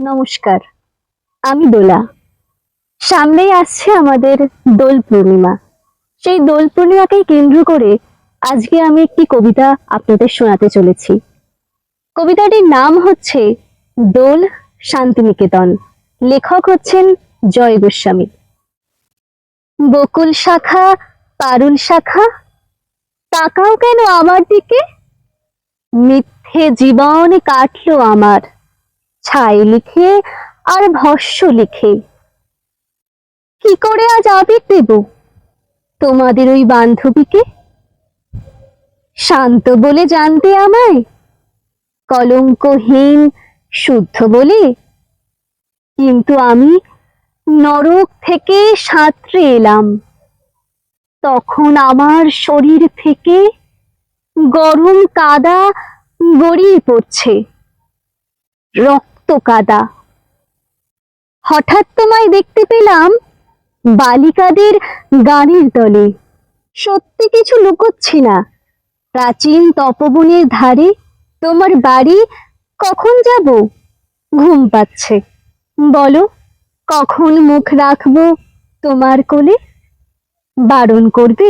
নমস্কার, আমি দোলা। সামনেই আসছে আমাদের দোল পূর্ণিমা। সেই দোল পূর্ণিমাকেই কেন্দ্র করে আজকে আমি একটি কবিতা আপনাদের শোনাতে চলেছি। কবিতাটির নাম হচ্ছে দোল শান্তিনিকেতন। লেখক হচ্ছেন জয় গোস্বামী। বকুল শাখা, পারুল শাখা, তাকাও কেন আমার দিকে? মিথ্যে জীবন কাটলো আমার, ছাই লিখে আর ভস্য লিখে। কি করে আজ আবির দেব তোমাদের ওই বান্ধবীকে? শান্ত বলে জানতে আমায়, কলঙ্কহীন শুদ্ধ বলে, কিন্তু আমি নরক থেকে সাঁতরে এলাম। তখন আমার শরীর থেকে গরম কাদা গড়িয়ে পড়ছে, রক্ত কাদা। হঠাৎ তোমায় দেখতে পেলাম বালিকাদের গানের দলে। সত্যি কিছু লুকোচ্ছি না, প্রাচীন তপবনের ধারে তোমার বাড়ি কখন যাব? ঘুম পাচ্ছে, বলো কখন মুখ রাখবো তোমার কোলে? বারণ করবে?